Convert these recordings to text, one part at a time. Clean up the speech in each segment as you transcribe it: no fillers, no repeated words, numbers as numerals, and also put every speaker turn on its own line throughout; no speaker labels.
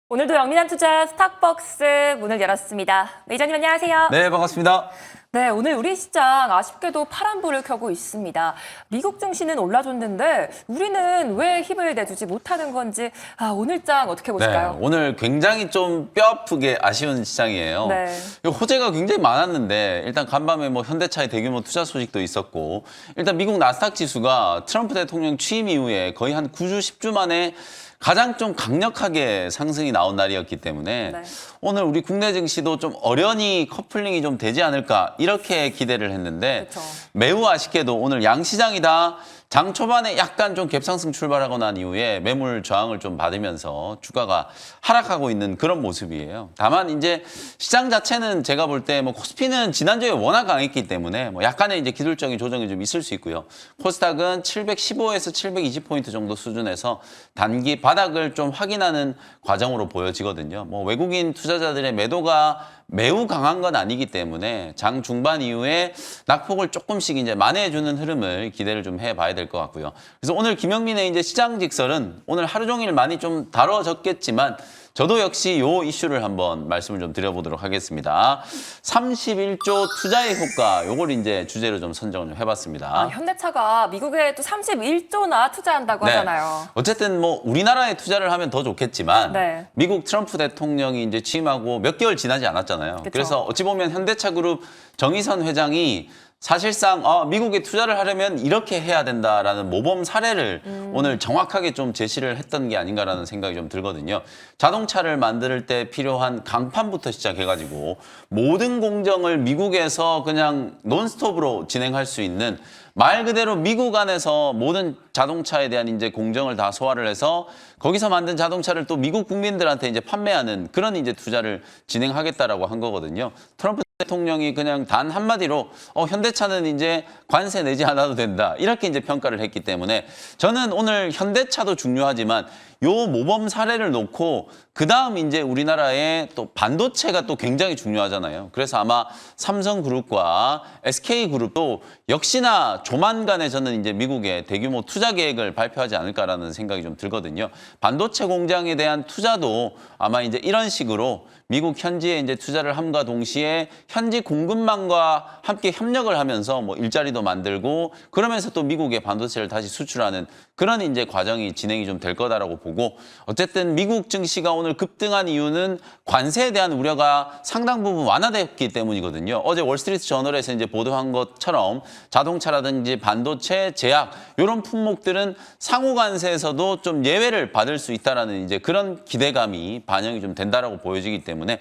오늘도 영민한 투자 스탁벅스 문을 열었습니다. 매니저님 안녕하세요.
네, 반갑습니다.
네, 오늘 우리 시장 아쉽게도 파란불을 켜고 있습니다. 미국 증시는 올라줬는데 우리는 왜 힘을 내주지 못하는 건지 오늘장 어떻게 보실까요?
네, 오늘 굉장히 좀 뼈아프게 아쉬운 시장이에요.
네.
호재가 굉장히 많았는데 일단 간밤에 뭐 현대차의 대규모 투자 소식도 있었고 일단 미국 나스닥 지수가 트럼프 대통령 취임 이후에 거의 한 9주, 10주 만에 가장 좀 강력하게 상승이 나온 날이었기 때문에
네.
오늘 우리 국내 증시도 좀 어련히 커플링이 좀 되지 않을까 이렇게 기대를 했는데
그쵸.
매우 아쉽게도 오늘 양시장이 다 장 초반에 약간 좀 갭상승 출발하고 난 이후에 매물 저항을 좀 받으면서 주가가 하락하고 있는 그런 모습이에요. 다만 이제 시장 자체는 제가 볼 때 뭐 코스피는 지난주에 워낙 강했기 때문에 뭐 약간의 이제 기술적인 조정이 좀 있을 수 있고요. 코스닥은 715에서 720포인트 정도 수준에서 단기 바닥을 좀 확인하는 과정으로 보여지거든요. 뭐 외국인 투자자들의 매도가 매우 강한 건 아니기 때문에 장 중반 이후에 낙폭을 조금씩 이제 만회해주는 흐름을 기대를 좀 해봐야 될 것 같고요. 그래서 오늘 김영민의 이제 시장 직설은 오늘 하루 종일 많이 좀 다뤄졌겠지만 저도 역시 요 이슈를 한번 말씀을 좀 드려보도록 하겠습니다. 31조 투자의 효과, 요걸 이제 주제로 좀 선정을 좀 해봤습니다.
현대차가 미국에 또 31조나 투자한다고 하잖아요.
어쨌든 뭐 우리나라에 투자를 하면 더 좋겠지만
네.
미국 트럼프 대통령이 이제 취임하고 몇 개월 지나지 않았잖아요.
그쵸.
그래서 어찌 보면 현대차 그룹 정의선 회장이 사실상 미국에 투자를 하려면 이렇게 해야 된다라는 모범 사례를 오늘 정확하게 좀 제시를 했던 게 아닌가라는 생각이 좀 들거든요. 자동차를 만들 때 필요한 강판부터 시작해가지고 모든 공정을 미국에서 그냥 논스톱으로 진행할 수 있는 말 그대로 미국 안에서 모든 자동차에 대한 이제 공정을 다 소화를 해서 거기서 만든 자동차를 또 미국 국민들한테 이제 판매하는 그런 이제 투자를 진행하겠다라고 한 거거든요. 트럼프 대통령이 그냥 단 한마디로 현대차는 이제 관세 내지 않아도 된다. 이렇게 이제 평가를 했기 때문에 저는 오늘 현대차도 중요하지만 요 모범 사례를 놓고 그다음 이제 우리나라의 또 반도체가 또 굉장히 중요하잖아요. 그래서 아마 삼성그룹과 SK그룹도 역시나 조만간에 저는 이제 미국에 대규모 투자 계획을 발표하지 않을까라는 생각이 좀 들거든요. 반도체 공장에 대한 투자도 아마 이제 이런 식으로 미국 현지에 이제 투자를 함과 동시에 현지 공급망과 함께 협력을 하면서 뭐 일자리도 만들고 그러면서 또 미국의 반도체를 다시 수출하는 그런 이제 과정이 진행이 좀 될 거다라고 보고 어쨌든 미국 증시가 오늘 급등한 이유는 관세에 대한 우려가 상당 부분 완화됐기 때문이거든요. 어제 월스트리트 저널에서 이제 보도한 것처럼 자동차라든지 반도체, 제약 이런 품목들은 상호 관세에서도 좀 예외를 받을 수 있다라는 이제 그런 기대감이 반영이 좀 된다라고 보여지기 때문에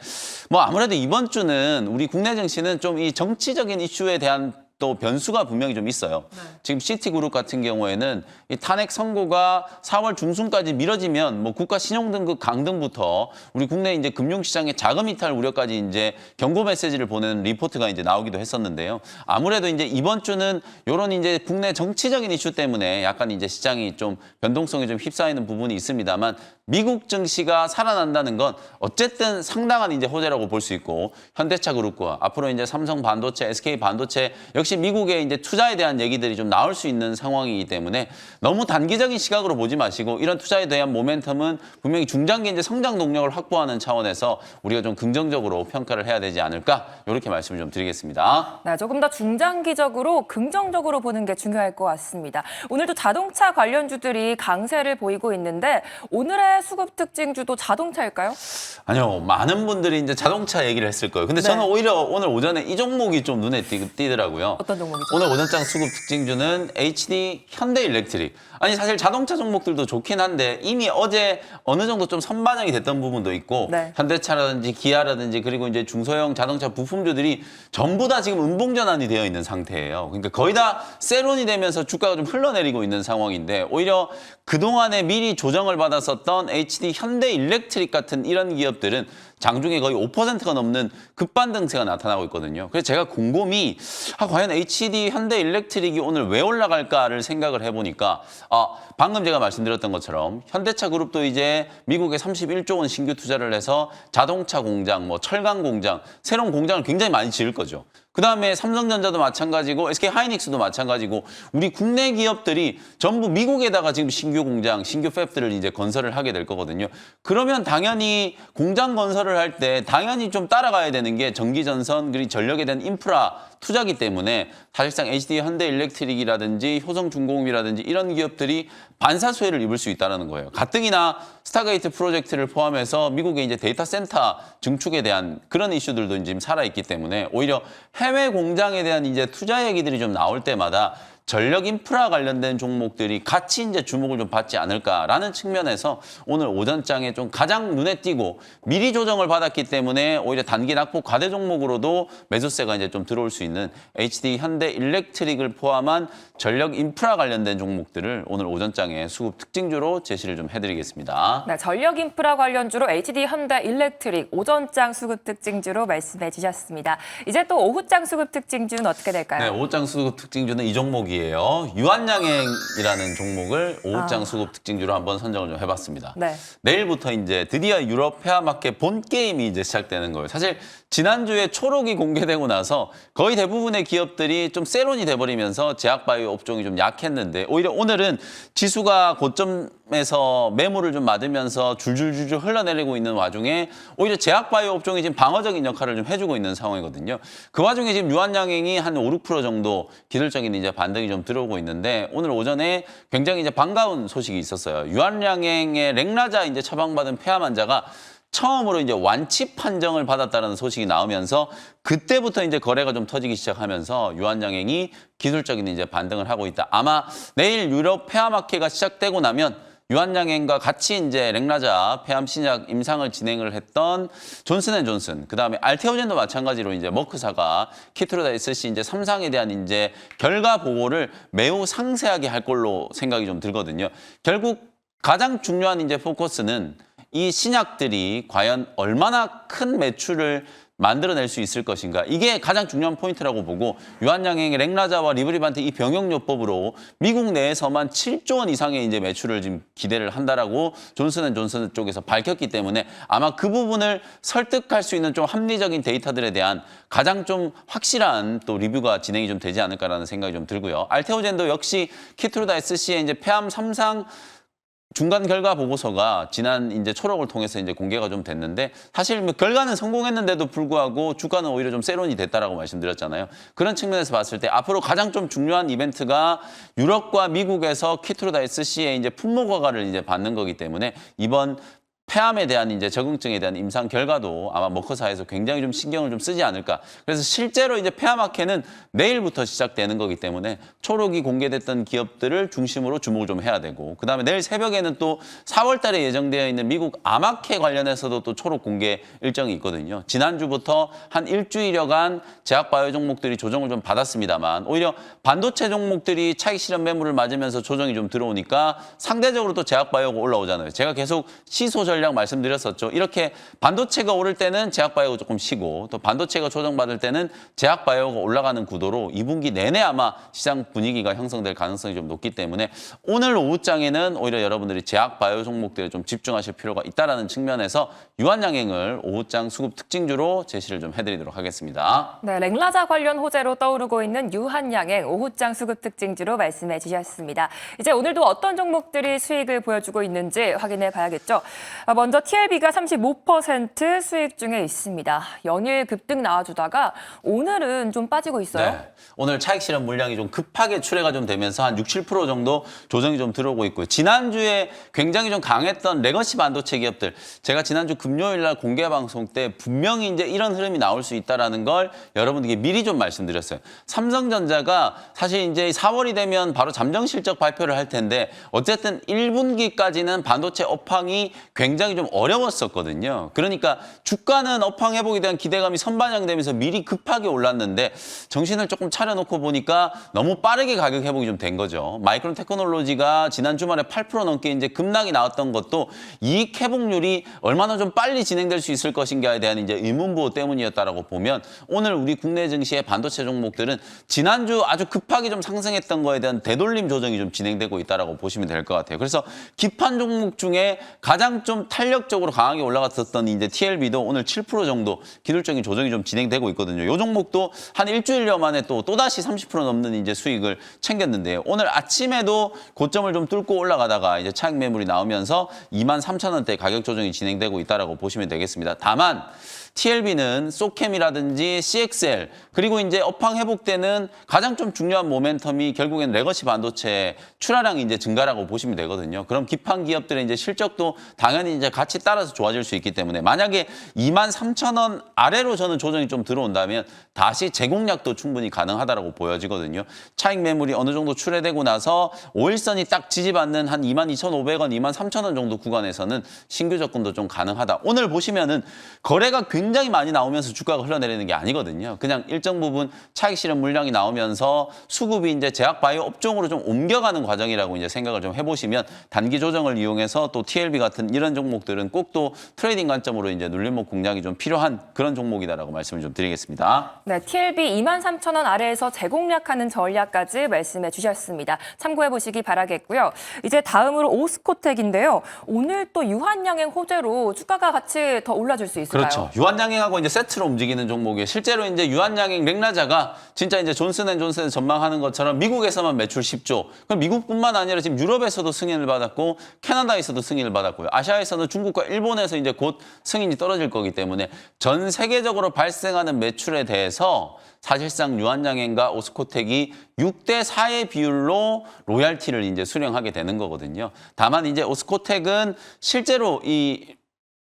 뭐 아무래도 이번 주는 우리 국내 증시는 좀 이 정치적인 이슈에 대한 또 변수가 분명히 좀 있어요. 네. 지금 시티그룹 같은 경우에는 이 탄핵 선고가 4월 중순까지 미뤄지면 뭐 국가 신용등급 강등부터 우리 국내 이제 금융시장의 자금 이탈 우려까지 이제 경고 메시지를 보내는 리포트가 이제 나오기도 했었는데요. 아무래도 이제 이번 주는 이런 이제 국내 정치적인 이슈 때문에 약간 이제 시장이 좀 변동성이 좀 휩싸이는 부분이 있습니다만 미국 증시가 살아난다는 건 어쨌든 상당한 이제 호재라고 볼 수 있고 현대차 그룹과 앞으로 이제 삼성 반도체, SK 반도체 역시 미국의 이제 투자에 대한 얘기들이 좀 나올 수 있는 상황이기 때문에 너무 단기적인 시각으로 보지 마시고 이런 투자에 대한 모멘텀은 분명히 중장기 이제 성장 동력을 확보하는 차원에서 우리가 좀 긍정적으로 평가를 해야 되지 않을까 이렇게 말씀을 좀 드리겠습니다.
네, 조금 더 중장기적으로 긍정적으로 보는 게 중요할 것 같습니다. 오늘도 자동차 관련주들이 강세를 보이고 있는데 오늘의 수급 특징주도 자동차일까요?
아니요, 많은 분들이 이제 자동차 얘기를 했을 거예요. 근데
네.
저는 오히려 오늘 오전에 이 종목이 좀 눈에 띄더라고요.
어떤 종목이죠?
오늘 오전장 수급 특징주는 HD 현대일렉트릭. 아니 사실 자동차 종목들도 좋긴 한데 이미 어제 어느 정도 좀 선반영이 됐던 부분도 있고
네.
현대차라든지 기아라든지 그리고 이제 중소형 자동차 부품주들이 전부 다 지금 음봉전환이 되어 있는 상태예요. 그러니까 거의 다 세론이 되면서 주가가 좀 흘러내리고 있는 상황인데 오히려 그동안에 미리 조정을 받았었던 HD 현대일렉트릭 같은 이런 기업들은 장중에 거의 5%가 넘는 급반등세가 나타나고 있거든요. 그래서 제가 곰곰이 과연 HD 현대일렉트릭이 오늘 왜 올라갈까를 생각을 해보니까 방금 제가 말씀드렸던 것처럼 현대차 그룹도 이제 미국에 31조 원 신규 투자를 해서 자동차 공장, 뭐 철강 공장, 새로운 공장을 굉장히 많이 지을 거죠. 그다음에 삼성전자도 마찬가지고 SK하이닉스도 마찬가지고 우리 국내 기업들이 전부 미국에다가 지금 신규 공장, 신규 팹들을 이제 건설을 하게 될 거거든요. 그러면 당연히 공장 건설을 할 때 당연히 좀 따라가야 되는 게 전기전선 그리고 전력에 대한 인프라 투자기 때문에 사실상 HD 현대일렉트릭이라든지 효성중공업이라든지 이런 기업들이 반사수혜를 입을 수 있다는 거예요. 가뜩이나 스타게이트 프로젝트를 포함해서 미국의 이제 데이터 센터 증축에 대한 그런 이슈들도 지금 살아있기 때문에 오히려 해외 공장에 대한 이제 투자 얘기들이 좀 나올 때마다 전력 인프라 관련된 종목들이 같이 이제 주목을 좀 받지 않을까라는 측면에서 오늘 오전장에 좀 가장 눈에 띄고 미리 조정을 받았기 때문에 오히려 단기 낙폭 과대 종목으로도 매수세가 이제 좀 들어올 수 있는 HD 현대 일렉트릭을 포함한 전력 인프라 관련된 종목들을 오늘 오전장에 수급 특징주로 제시를 좀 해드리겠습니다.
네, 전력 인프라 관련주로 HD 현대 일렉트릭 오전장 수급 특징주로 말씀해 주셨습니다. 이제 또 오후장 수급 특징주는 어떻게 될까요?
네, 오후장 수급 특징주는 이 종목이에요. 유한양행이라는 종목을 오후장 수급 특징주로 한번 선정을 좀 해봤습니다.
네.
내일부터 이제 드디어 유럽 폐화마켓 본 게임이 이제 시작되는 거예요. 사실 지난주에 초록이 공개되고 나서 거의 대부분의 기업들이 좀 세론이 돼버리면서 제약바이오 업종이 좀 약했는데 오히려 오늘은 지수가 고점에서 매물을 좀 맞으면서 줄줄줄줄 흘러내리고 있는 와중에 오히려 제약바이오 업종이 지금 방어적인 역할을 좀 해주고 있는 상황이거든요. 그 와중에 지금 유한양행이 한 5, 6% 정도 기술적인 이제 반등이 좀 들어오고 있는데 오늘 오전에 굉장히 이제 반가운 소식이 있었어요. 유한양행의 렉라자 이제 처방받은 폐암 환자가 처음으로 이제 완치 판정을 받았다는 소식이 나오면서 그때부터 이제 거래가 좀 터지기 시작하면서 유한양행이 기술적인 이제 반등을 하고 있다. 아마 내일 유럽 폐암학회가 시작되고 나면 유한양행과 같이 이제 렉라자 폐암 신약 임상을 진행을 했던 존슨앤존슨, 그다음에 알테오젠도 마찬가지로 이제 머크사가 키트로다 SC 이제 3상에 대한 이제 결과 보고를 매우 상세하게 할 걸로 생각이 좀 들거든요. 결국 가장 중요한 이제 포커스는 이 신약들이 과연 얼마나 큰 매출을 만들어낼 수 있을 것인가. 이게 가장 중요한 포인트라고 보고 유한양행의 렉라자와 리브리반트 이 병역요법으로 미국 내에서만 7조 원 이상의 이제 매출을 지금 기대를 한다라고 존슨앤존슨 쪽에서 밝혔기 때문에 아마 그 부분을 설득할 수 있는 좀 합리적인 데이터들에 대한 가장 좀 확실한 또 리뷰가 진행이 좀 되지 않을까라는 생각이 좀 들고요. 알테오젠도 역시 키트루다 SC의 이제 폐암 3상 중간 결과 보고서가 지난 이제 초록을 통해서 이제 공개가 좀 됐는데 사실 뭐 결과는 성공했는데도 불구하고 주가는 오히려 좀 세론이 됐다라고 말씀드렸잖아요. 그런 측면에서 봤을 때 앞으로 가장 좀 중요한 이벤트가 유럽과 미국에서 키트루다 SC의 이제 품목 허가를 이제 받는 거기 때문에 이번 폐암에 대한 이제 적응증에 대한 임상 결과도 아마 머커사에서 굉장히 좀 신경을 좀 쓰지 않을까. 그래서 실제로 이제 폐암학회는 내일부터 시작되는 거기 때문에 초록이 공개됐던 기업들을 중심으로 주목을 좀 해야 되고 그다음에 내일 새벽에는 또 4월 달에 예정되어 있는 미국 암학회 관련해서도 또 초록 공개 일정이 있거든요. 지난주부터 한 일주일여간 제약바이오 종목들이 조정을 좀 받았습니다만 오히려 반도체 종목들이 차익 실현 매물을 맞으면서 조정이 좀 들어오니까 상대적으로 또 제약바이오가 올라오잖아요. 제가 계속 시소 전략 말씀드렸었죠. 이렇게 반도체가 오를 때는 제약바이오가 조금 쉬고 또 반도체가 조정받을 때는 제약바이오가 올라가는 구도로 2분기 내내 아마 시장 분위기가 형성될 가능성이 좀 높기 때문에 오늘 오후장에는 오히려 여러분들이 제약바이오 종목들에 좀 집중하실 필요가 있다는 측면에서 유한양행을 오후장 수급 특징주로 제시를 좀 해드리도록 하겠습니다.
네, 렉라자 관련 호재로 떠오르고 있는 유한양행 오후장 수급 특징주로 말씀해 주셨습니다. 이제 오늘도 어떤 종목들이 수익을 보여주고 있는지 확인해 봐야겠죠. 먼저 TLB가 35% 수익 중에 있습니다. 연일 급등 나와주다가 오늘은 좀 빠지고 있어요.
네. 오늘 차익 실현 물량이 좀 급하게 출회가 좀 되면서 한 6, 7% 정도 조정이 좀 들어오고 있고요. 지난주에 굉장히 좀 강했던 레거시 반도체 기업들, 제가 지난주 금요일 날 공개 방송 때 분명히 이제 이런 흐름이 나올 수 있다라는 걸 여러분들께 미리 좀 말씀드렸어요. 삼성전자가 사실 이제 4월이 되면 바로 잠정 실적 발표를 할 텐데 어쨌든 1분기까지는 반도체 업황이 굉장히 좀 어려웠었거든요. 그러니까 주가는 업황 회복에 대한 기대감이 선반영되면서 미리 급하게 올랐는데 정신을 조금 차려놓고 보니까 너무 빠르게 가격 회복이 좀 된 거죠. 마이크론 테크놀로지가 지난 주말에 8% 넘게 이제 급락이 나왔던 것도 이익 회복률이 얼마나 좀 빨리 진행될 수 있을 것인가에 대한 이제 의문부호 때문이었다라고 보면 오늘 우리 국내 증시의 반도체 종목들은 지난주 아주 급하게 좀 상승했던 거에 대한 되돌림 조정이 좀 진행되고 있다라고 보시면 될 것 같아요. 그래서 기판 종목 중에 가장 좀 좀 탄력적으로 강하게 올라갔었던 이제 TLB도 오늘 7% 정도 기술적인 조정이 좀 진행되고 있거든요. 이 종목도 한 일주일여 만에 또다시 30% 넘는 이제 수익을 챙겼는데요. 오늘 아침에도 고점을 좀 뚫고 올라가다가 이제 차익 매물이 나오면서 23,000원대 가격 조정이 진행되고 있다라고 보시면 되겠습니다. 다만 TLB는 소캠이라든지 CXL 그리고 이제 업황 회복되는 가장 좀 중요한 모멘텀이 결국엔 레거시 반도체 출하량이 이제 증가라고 보시면 되거든요. 그럼 기판 기업들의 이제 실적도 당연히 이제 같이 따라서 좋아질 수 있기 때문에 만약에 23,000원 아래로 저는 조정이 좀 들어온다면 다시 재공략도 충분히 가능하다라고 보여지거든요. 차익 매물이 어느 정도 출회되고 나서 5일선이 딱 지지받는 한 22,500원, 23,000원 정도 구간에서는 신규 접근도 좀 가능하다. 오늘 보시면은 거래가 굉장히 많이 나오면서 주가가 흘러내리는 게 아니거든요. 그냥 일정 부분 차익 실현 물량이 나오면서 수급이 이제 제약 바이오 업종으로 좀 옮겨가는 과정이라고 이제 생각을 좀 해보시면 단기 조정을 이용해서 또 TLB 같은 이런 종목들은 꼭 또 트레이딩 관점으로 이제 눌림목 공략이 좀 필요한 그런 종목이다라고 말씀을 좀 드리겠습니다.
네, TLB 23,000원 아래에서 재공략하는 전략까지 말씀해 주셨습니다. 참고해 보시기 바라겠고요. 이제 다음으로 오스코텍인데요. 오늘 또 유한양행 호재로 주가가 같이 더 올라줄 수 있을까요?
그렇죠. 유한양행하고 이제 세트로 움직이는 종목이에요. 실제로 이제 유한양행 렉나자가 진짜 이제 존슨앤존슨 전망하는 것처럼 미국에서만 매출 10조. 그럼 미국뿐만 아니라 지금 유럽에서도 승인을 받았고 캐나다에서도 승인을 받았고요. 아시아에서는 중국과 일본에서 이제 곧 승인이 떨어질 거기 때문에 전 세계적으로 발생하는 매출에 대해서 사실상 유한양행과 오스코텍이 6대 4의 비율로 로얄티를 이제 수령하게 되는 거거든요. 다만 이제 오스코텍은 실제로 이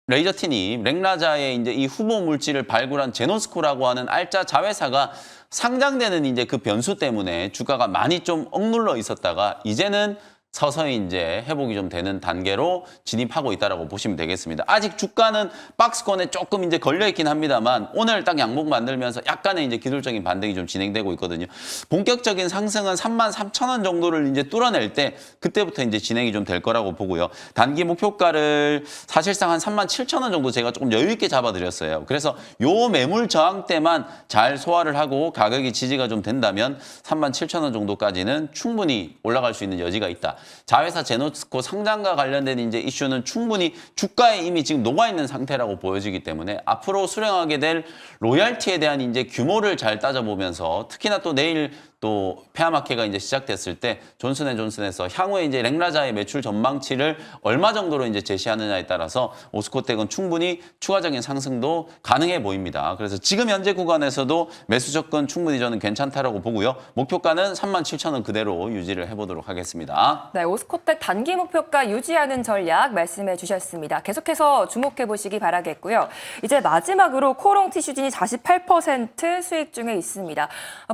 레이저티닙, 렉나자의 이제 이 후보 물질을 발굴한 제노스코라고 하는 알짜 자회사가 상장되는 이제 그 변수 때문에 주가가 많이 좀 억눌러 있었다가 이제는 서서히 이제 회복이 좀 되는 단계로 진입하고 있다라고 보시면 되겠습니다. 아직 주가는 박스권에 조금 이제 걸려 있긴 합니다만 오늘 딱 양봉 만들면서 약간의 이제 기술적인 반등이 좀 진행되고 있거든요. 본격적인 상승은 33,000원 정도를 이제 뚫어낼 때 그때부터 이제 진행이 좀 될 거라고 보고요. 단기 목표가를 사실상 한 37,000원 정도 제가 조금 여유 있게 잡아드렸어요. 그래서 요 매물 저항 때만 잘 소화를 하고 가격이 지지가 좀 된다면 37,000원 정도까지는 충분히 올라갈 수 있는 여지가 있다. 자회사 제노스코 상장과 관련된 이제 이슈는 충분히 주가에 이미 지금 녹아있는 상태라고 보여지기 때문에 앞으로 수령하게 될 로얄티에 대한 이제 규모를 잘 따져보면서 특히나 또 내일 또 페어마켓가 이제 시작됐을 때 존슨앤존슨에서 향후에 이제 렉나자의 매출 전망치를 얼마 정도로 이제 제시하느냐에 따라서 오스코텍은 충분히 추가적인 상승도 가능해 보입니다. 그래서 지금 현재 구간에서도 매수 접근 충분히 저는 괜찮다라고 보고요. 목표가는 37,000원 그대로 유지를 해보도록 하겠습니다.
네, 오스코텍 단기 목표가 유지하는 전략 말씀해 주셨습니다. 계속해서 주목해 보시기 바라겠고요. 이제 마지막으로 코롱 티슈진이 48% 수익 중에 있습니다.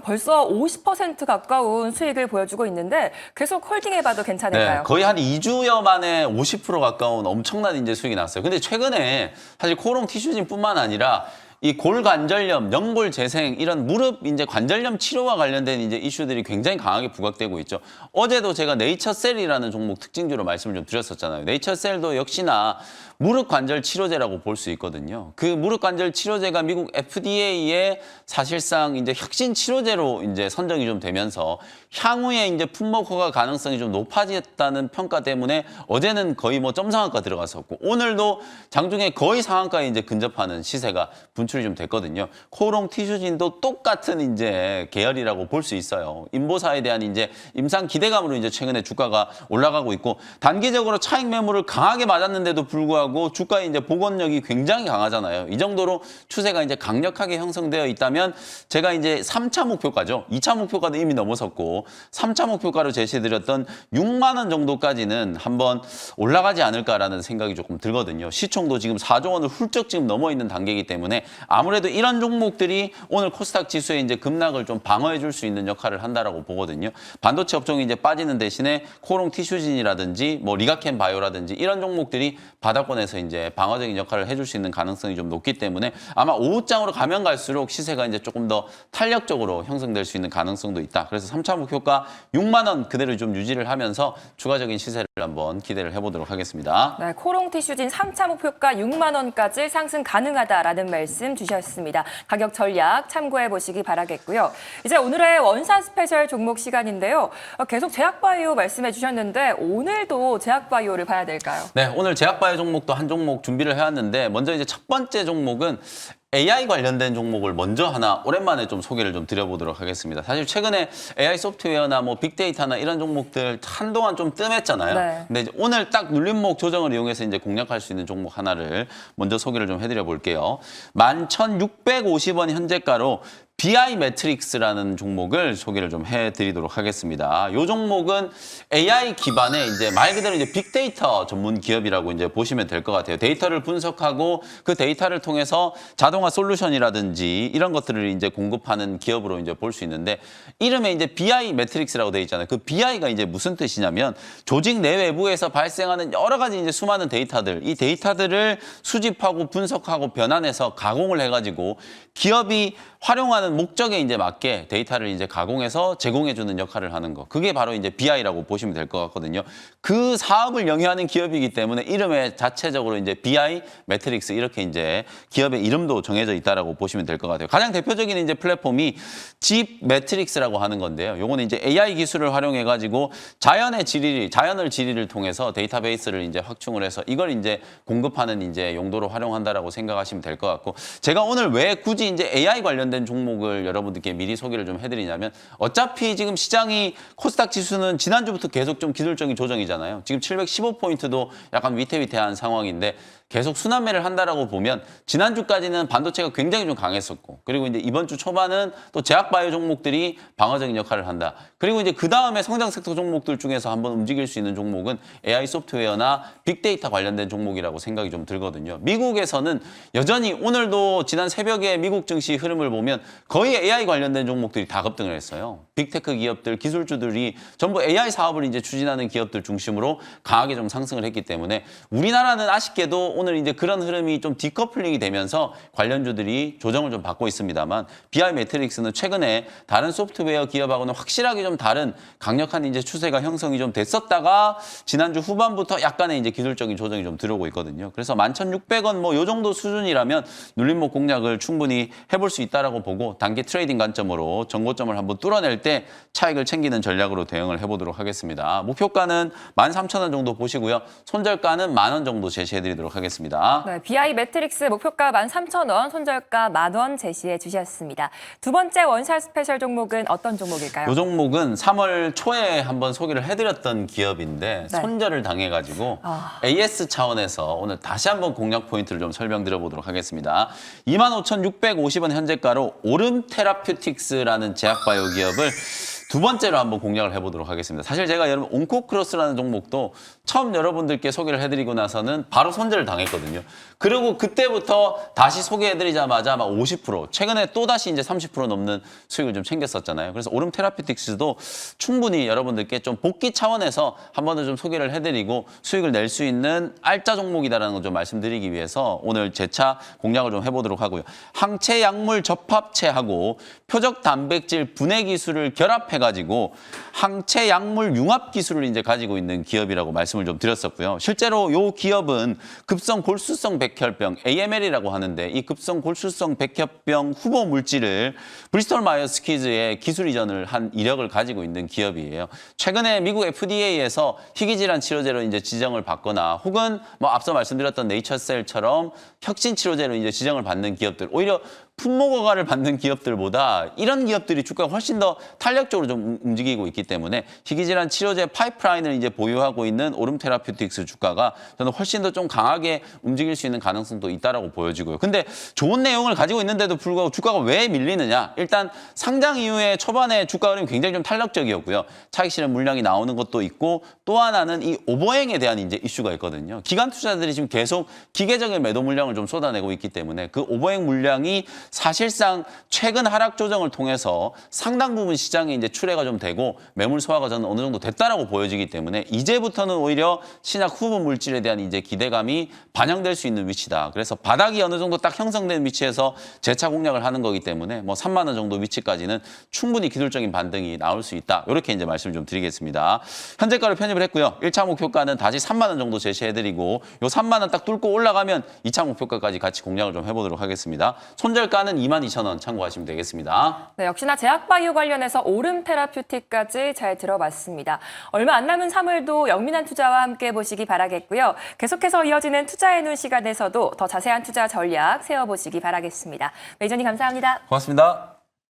벌써 50% 가까운 수익을 보여주고 있는데 계속 홀딩해봐도 괜찮을까요?
네, 거의 한 2주여 만에 50% 가까운 엄청난 이제 수익이 났어요. 근데 최근에 사실 코롱 티슈진뿐만 아니라 이 골관절염, 연골 재생 이런 무릎 이제 관절염 치료와 관련된 이제 이슈들이 굉장히 강하게 부각되고 있죠. 어제도 제가 네이처셀이라는 종목 특징주로 말씀을 좀 드렸었잖아요. 네이처셀도 역시나 무릎 관절 치료제라고 볼 수 있거든요. 그 무릎 관절 치료제가 미국 FDA의 사실상 이제 혁신 치료제로 이제 선정이 좀 되면서 향후에 이제 품목 허가 가능성이 좀 높아졌다는 평가 때문에 어제는 거의 뭐 점상한가 들어갔었고 오늘도 장중에 거의 상한가에 이제 근접하는 시세가 분출이 좀 됐거든요. 코롱 티슈진도 똑같은 이제 계열이라고 볼 수 있어요. 인보사에 대한 이제 임상 기대감으로 이제 최근에 주가가 올라가고 있고 단기적으로 차익 매물을 강하게 맞았는데도 불구하고 주가의 이제 복원력이 굉장히 강하잖아요. 이 정도로 추세가 이제 강력하게 형성되어 있다면 제가 이제 3차 목표가죠. 2차 목표가도 이미 넘어섰고 3차 목표가로 제시해드렸던 6만 원 정도까지는 한번 올라가지 않을까라는 생각이 조금 들거든요. 시총도 지금 4조 원을 훌쩍 지금 넘어 있는 단계이기 때문에 아무래도 이런 종목들이 오늘 코스닥 지수의 이제 급락을 좀 방어해 줄 수 있는 역할을 한다라고 보거든요. 반도체 업종이 이제 빠지는 대신에 코롱 티슈진이라든지 뭐 리가켄 바이오라든지 이런 종목들이 바닥권에서 이제 방어적인 역할을 해줄 수 있는 가능성이 좀 높기 때문에 아마 오후장으로 가면 갈수록 시세가 이제 조금 더 탄력적으로 형성될 수 있는 가능성도 있다. 그래서 3차 목표가 6만 원 그대로 좀 유지를 하면서 추가적인 시세를 한번 기대를 해보도록 하겠습니다.
네, 코롱 티슈진 3차 목표가 6만 원까지 상승 가능하다라는 말씀 주셨습니다. 가격 전략 참고해 보시기 바라겠고요. 이제 오늘의 원사 스페셜 종목 시간인데요. 계속 제약바이오 말씀해 주셨는데 오늘도 제약바이오를 봐야 될까요?
네, 오늘 제약바이오 종목도 한 종목 준비를 해왔는데 먼저 이제 첫 번째 종목은 AI 관련된 종목을 먼저 하나 오랜만에 좀 소개를 좀 드려보도록 하겠습니다. 사실 최근에 AI 소프트웨어나 뭐 빅데이터나 이런 종목들 한동안 좀 뜸했잖아요.
네.
근데 이제 오늘 딱 눌림목 조정을 이용해서 이제 공략할 수 있는 종목 하나를 먼저 소개를 좀 해드려 볼게요. 11,650원 현재가로 BI 매트릭스라는 종목을 소개를 좀 해드리도록 하겠습니다. 이 종목은 AI 기반의 이제 말 그대로 이제 빅데이터 전문 기업이라고 이제 보시면 될 것 같아요. 데이터를 분석하고 그 데이터를 통해서 자동화 솔루션이라든지 이런 것들을 이제 공급하는 기업으로 이제 볼 수 있는데 이름에 이제 BI 매트릭스라고 되어 있잖아요. 그 BI가 이제 무슨 뜻이냐면 조직 내외부에서 발생하는 여러 가지 이제 수많은 데이터들, 이 데이터들을 수집하고 분석하고 변환해서 가공을 해가지고 기업이 활용하는 목적에 이제 맞게 데이터를 이제 가공해서 제공해주는 역할을 하는 거. 그게 바로 이제 BI라고 보시면 될 것 같거든요. 그 사업을 영위하는 기업이기 때문에 이름에 자체적으로 이제 BI 매트릭스 이렇게 이제 기업의 이름도 정해져 있다라고 보시면 될 것 같아요. 가장 대표적인 이제 플랫폼이 집 매트릭스라고 하는 건데요. 요거는 이제 AI 기술을 활용해가지고 자연을 지리를 통해서 데이터베이스를 이제 확충을 해서 이걸 이제 공급하는 이제 용도로 활용한다라고 생각하시면 될 것 같고 제가 오늘 왜 굳이 이제 AI 관련된 종목을 여러분들께 미리 소개를 좀 해드리냐면 어차피 지금 시장이 코스닥 지수는 지난주부터 계속 좀 기술적인 조정이잖아요. 지금 715포인트도 약간 위태위태한 상황인데 계속 순환매를 한다라고 보면 지난주까지는 반도체가 굉장히 좀 강했었고 그리고 이제 이번 주 초반은 또 제약바이오 종목들이 방어적인 역할을 한다. 그리고 이제 그 다음에 성장 섹터 종목들 중에서 한번 움직일 수 있는 종목은 AI 소프트웨어나 빅데이터 관련된 종목이라고 생각이 좀 들거든요. 미국에서는 여전히 오늘도 지난 새벽에 미국 증시 흐름을 보면 거의 AI 관련된 종목들이 다 급등을 했어요. 빅테크 기업들, 기술주들이 전부 AI 사업을 이제 추진하는 기업들 중심으로 강하게 좀 상승을 했기 때문에 우리나라는 아쉽게도 오늘 이제 그런 흐름이 좀 디커플링이 되면서 관련주들이 조정을 좀 받고 있습니다만 BI 매트릭스는 최근에 다른 소프트웨어 기업하고는 확실하게 좀 다른 강력한 이제 추세가 형성이 좀 됐었다가 지난주 후반부터 약간의 이제 기술적인 조정이 좀 들어오고 있거든요. 그래서 11,600원 뭐 요 정도 수준이라면 눌림목 공략을 충분히 해볼 수 있다라고 보고 단기 트레이딩 관점으로 전고점을 한번 뚫어낼 때 차익을 챙기는 전략으로 대응을 해보도록 하겠습니다. 목표가는 13,000원 정도 보시고요. 손절가는 10,000원 정도 제시해드리도록 하겠습니다.
네, BI 매트릭스 목표가 13,000원, 손절가 10,000원 제시해 주셨습니다. 두 번째 원샷 스페셜 종목은 어떤 종목일까요?
이 종목은 3월 초에 한번 소개를 해드렸던 기업인데
네.
손절을 당해가지고 AS 차원에서 오늘 다시 한번 공략 포인트를 좀 설명드려보도록 하겠습니다. 25,650원 현재가로 오름 테라퓨틱스라는 제약바이오 기업을 두 번째로 한번 공략을 해보도록 하겠습니다. 사실 제가 여러분 온코크로스라는 종목도 처음 여러분들께 소개를 해드리고 나서는 바로 손절을 당했거든요. 그리고 그때부터 다시 소개해드리자마자 막 50%, 최근에 또 다시 이제 30% 넘는 수익을 좀 챙겼었잖아요. 그래서 오름 테라피틱스도 충분히 여러분들께 좀 복귀 차원에서 한 번 더 좀 소개를 해드리고 수익을 낼 수 있는 알짜 종목이다라는 걸 좀 말씀드리기 위해서 오늘 재차 공략을 좀 해보도록 하고요. 항체 약물 접합체하고 표적 단백질 분해 기술을 결합해가지고 항체 약물 융합 기술을 이제 가지고 있는 기업이라고 말씀을 좀 드렸었고요. 실제로 이 기업은 급성 골수성 백혈병 AML이라고 하는데 이 급성 골수성 백혈병 후보 물질을 브리스톨 마이어스 스퀴즈에 기술 이전을 한 이력을 가지고 있는 기업이에요. 최근에 미국 FDA에서 희귀질환 치료제로 이제 지정을 받거나 혹은 뭐 앞서 말씀드렸던 네이처셀처럼 혁신 치료제로 이제 지정을 받는 기업들 오히려 품목허가를 받는 기업들보다 이런 기업들이 주가가 훨씬 더 탄력적으로 좀 움직이고 있기 때문에 희귀질환 치료제 파이프라인을 이제 보유하고 있는 오름 테라퓨틱스 주가가 저는 훨씬 더 좀 강하게 움직일 수 있는 가능성도 있다라고 보여지고요. 근데 좋은 내용을 가지고 있는데도 불구하고 주가가 왜 밀리느냐? 일단 상장 이후에 초반에 주가 흐름이 굉장히 좀 탄력적이었고요. 차익 실현 물량이 나오는 것도 있고 또 하나는 이 오버행에 대한 이제 이슈가 있거든요. 기관 투자자들이 지금 계속 기계적인 매도 물량을 좀 쏟아내고 있기 때문에 그 오버행 물량이 사실상 최근 하락 조정을 통해서 상당 부분 시장에 이제 출회가 좀 되고 매물 소화가 저는 어느 정도 됐다라고 보여지기 때문에 이제부터는 오히려 신약 후보 물질에 대한 이제 기대감이 반영될 수 있는 위치다. 그래서 바닥이 어느 정도 딱 형성된 위치에서 재차 공략을 하는 거기 때문에 뭐 3만 원 정도 위치까지는 충분히 기술적인 반등이 나올 수 있다. 이렇게 이제 말씀을 좀 드리겠습니다. 현재가를 편입을 했고요. 1차 목표가는 다시 3만 원 정도 제시해드리고 요 3만 원 딱 뚫고 올라가면 2차 목표가까지 같이 공략을 좀 해보도록 하겠습니다. 손절가는 22,000원 참고하시면 되겠습니다.
네, 역시나 제약바이오 관련해서 오름 테라퓨틱까지 잘 들어봤습니다. 얼마 안 남은 3월도 영민한 투자와 함께 보시기 바라겠고요. 계속해서 이어지는 투자의 눈 시간에서도 더 자세한 투자 전략 세워보시기 바라겠습니다. 매니저님 감사합니다.
고맙습니다.